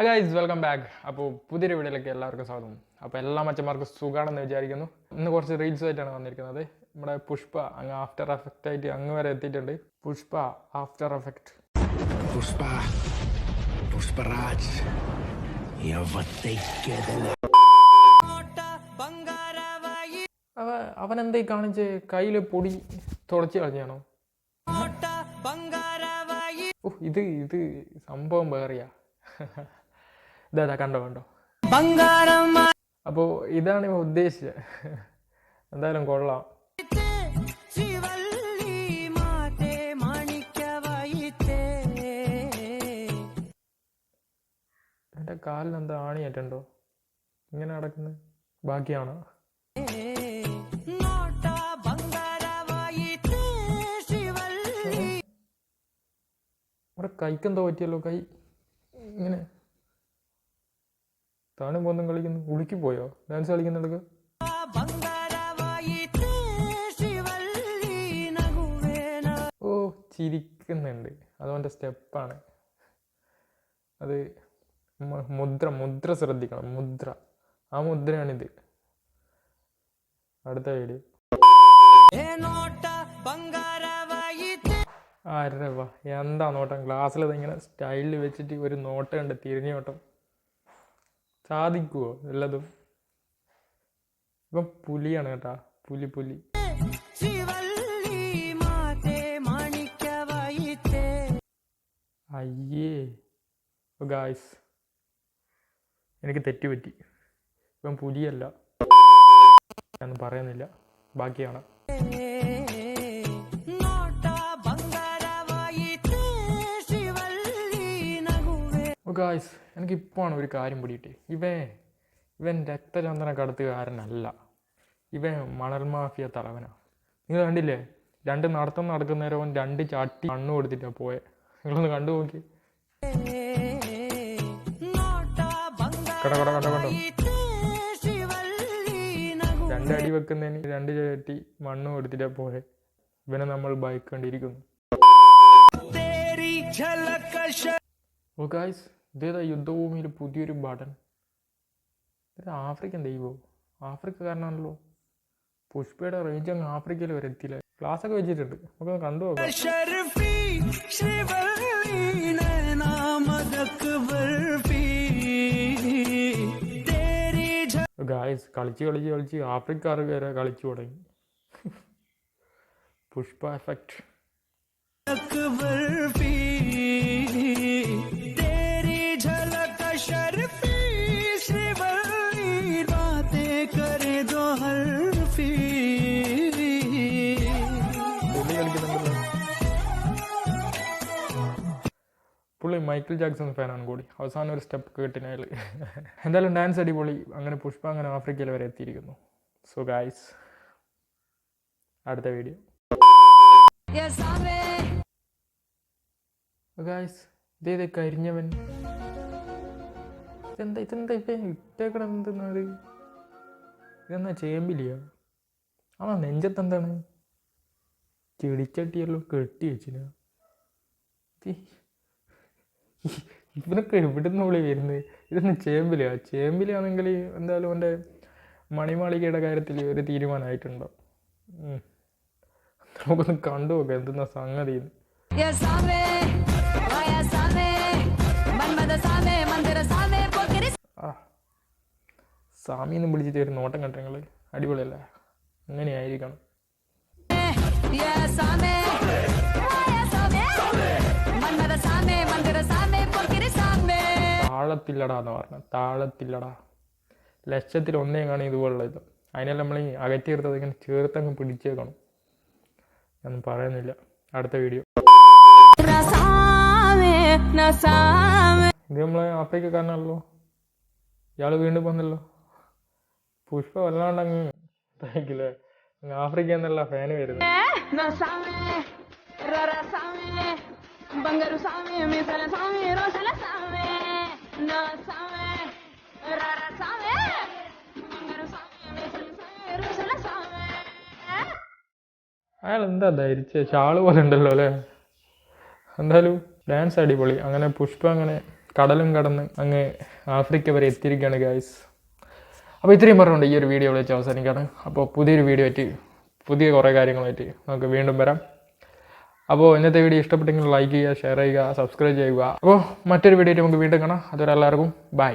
Guys welcome back. അപ്പോൾ പുതിയൊരു വീഡിയോയിലേക്ക് എല്ലാവർക്കും സ്വാഗതം. അപ്പോൾ എല്ലാ മച്ചന്മാർക്കും സുഖമാണെന്ന് വിചാരിക്കുന്നു. ഇന്ന് കുറച്ച് റീൽസ് ആയിട്ടാണ് വന്നിരിക്കുന്നത്. നമ്മുടെ പുഷ്പ അങ്ങ് ആഫ്റ്റർ എഫക്റ്റ് ആയിട്ട് അങ്ങ് വരെ എത്തിയിട്ടുണ്ട്. Pushpa after effect. പുഷ്പരാജ് അവനെന്തായി കാണിച്ച് കയ്യിൽ പൊടി തുടച്ച് കളഞ്ഞാണോ? ഇത് സംഭവം വേറെയാ. ഇതാ കണ്ടോ അപ്പോൾ ഇതാണ് ഇവ ഉദ്ദേശിച്ചത്. എന്തായാലും കൊള്ളാം. എൻ്റെ കാലിന് എന്താ ആണിയായിട്ടുണ്ടോ? ഇങ്ങനെ നടക്കുന്നത് ബാക്കിയാണോ? അവിടെ കൈക്കെന്തോ പറ്റിയല്ലോ. കൈ ഇങ്ങനെ താനും പോന്നും കളിക്കുന്നു. ഉളുക്കി പോയോ ഡാൻസ് കളിക്കുന്നിടക്ക്? ഓ ചിരിക്കുന്നുണ്ട്. അതവൻ്റെ സ്റ്റെപ്പാണ്. അത് മുദ്ര ശ്രദ്ധിക്കണം. ആ മുദ്രയാണിത്. അടുത്ത വീഡിയോ. അരെ വാ, എന്താ നോട്ടം! ഗ്ലാസ്സിൽ ഇങ്ങനെ സ്റ്റൈലിൽ വെച്ചിട്ട് ഒരു നോട്ടം ഉണ്ട്, തിരിഞ്ഞോട്ടം. സാധിക്കുവോ എല്ലാതും? ഇപ്പം പുലിയാണ് കേട്ടാ, പുലി. അയ്യേ ഗായ്സ്, എനിക്ക് തെറ്റുപറ്റി. ഇപ്പം പുലിയല്ല, ഞാനൊന്നും പറയുന്നില്ല, ബാക്കിയാണ്. ഗായ്സ്, എനിക്കിപ്പോഴാണ് ഒരു കാര്യം പിടിയിട്ട്. ഇവൻ രക്തചന്ദന കടത്തുകാരനല്ല, ഇവൻ മണൽ മാഫിയ തലവനാണ്. നിങ്ങൾ കണ്ടില്ലേ? രണ്ട് നടക്കുന്നേരം 2 ചാട്ടി മണ്ണ് കൊടുത്തിട്ടാണ് പോയെ. നിങ്ങളൊന്ന് കണ്ടു നോക്കി. കണ്ടോ 2 അടി വെക്കുന്നതിന് 2 ചാട്ടി മണ്ണ് കൊടുത്തിട്ടാണ് പോയെ. ഇവനെ നമ്മൾ ഭയക്കേണ്ടിയിരിക്കുന്നു. ഓ ഗായ്സ്, ഇതേതാ യുദ്ധഭൂമിയിൽ പുതിയൊരു ബട്ടൺ. ഇത് ആഫ്രിക്കൻ ദൈവമോ? ആഫ്രിക്കക്കാരനാണല്ലോ. പുഷ്പയുടെ റേഞ്ച് അങ്ങ് ആഫ്രിക്കയിൽ വരെ എത്തിയില്ല. ക്ലാസ് ഒക്കെ വെച്ചിട്ടുണ്ട്, നമുക്ക് കണ്ടു നോക്കാം. ഗായ്സ്, കളിച്ച് ആഫ്രിക്കാർ വരെ കളിച്ചു തുടങ്ങി. പുഷ്പ എഫക്റ്റ്. പുള്ളി മൈക്കിൾ ജാക്സൺ ഫാനാണ് കൂടി. അവസാനം ഒരു സ്റ്റെപ്പ് കേട്ടിനയാൾ. എന്തായാലും ഡാൻസ് അടിപൊളി. അങ്ങനെ പുഷ്പ അങ്ങനെ ആഫ്രിക്കയിൽ വരെ എത്തിയിരിക്കുന്നു. സോ ഗായ്സ്, അടുത്ത വീഡിയോ. ഗായ്സ്, ഇതേത് കരിഞ്ഞവൻ. ഇതെന്താ ഇപ്പം ഇട്ടേക്കണം? എന്തെന്നത്? ഇതെന്നാ ചേമ്പിലിയോ? ആ നെഞ്ചത്തെന്താണ്? ചെടിച്ചട്ടിയല്ലോ കെട്ടി വെച്ചിന്. ഇവനൊക്കെ എവിടുന്ന് വിളി വരുന്നത്? ഇതൊന്നും ചേമ്പിലാണെങ്കിൽ എന്തായാലും എൻ്റെ മണിമാളികയുടെ കാര്യത്തിൽ ഒരു തീരുമാനമായിട്ടുണ്ടോ? നമുക്കൊന്ന് കണ്ടു നോക്കാം എന്തെന്നാ സംഗതി. സാമിന്ന് വിളിച്ചിട്ട് ഒരു നോട്ടം കണ്ട നിങ്ങൾ. അടിപൊളിയല്ലേ? അങ്ങനെയായിരിക്കണം. താളത്തില്ലടാ എന്ന് പറഞ്ഞ താളത്തില്ലടാ. 1,00,000 കാണും ഇതുപോലുള്ള ഇത്. അതിനെല്ലാം നമ്മൾ അകറ്റിയെടുത്തത് ഇങ്ങനെ ചേർത്തങ്ങ് പിടിച്ചേക്കണം. ഞാനൊന്നും പറയുന്നില്ല. അടുത്ത വീഡിയോ. ഇത് നമ്മളെ ആഫ്രിക്കക്കാരനാണല്ലോ. ഇയാൾ വീണ്ടും വന്നല്ലോ. പുഷ്പ വല്ലാണ്ടങ്ങ് ഇതായിക്കില്ലേ? ആഫ്രിക്ക എന്നല്ല ഫാന് വരുന്നത്. അയാൾ എന്താ ധരിച്ച ഷാള് പോലെ ഉണ്ടല്ലോ അല്ലേ? എന്തായാലും ഡാൻസ് അടിപൊളി. അങ്ങനെ പുഷ്പ അങ്ങനെ കടലും കടന്ന് അങ്ങ് ആഫ്രിക്ക വരെ എത്തിയിരിക്കുകയാണ് ഗായ്സ്. അപ്പോൾ ഇത്രയും പറഞ്ഞുകൊണ്ട് ഈ ഒരു വീഡിയോ വിളിച്ച് അവസാനിക്കുകയാണ്. അപ്പോൾ പുതിയൊരു വീഡിയോ ആയിട്ട് പുതിയ കുറേ കാര്യങ്ങളായിട്ട് നമുക്ക് വീണ്ടും വരാം. അപ്പോൾ ഇന്നത്തെ വീഡിയോ ഇഷ്ടപ്പെട്ടെങ്കിൽ ലൈക്ക് ചെയ്യുക, ഷെയർ ചെയ്യുക, സബ്സ്ക്രൈബ് ചെയ്യുക. അപ്പോൾ മറ്റൊരു വീഡിയോ ആയിട്ട് നമുക്ക് വീണ്ടും കാണാം. അതുവരെ എല്ലാവർക്കും ബൈ.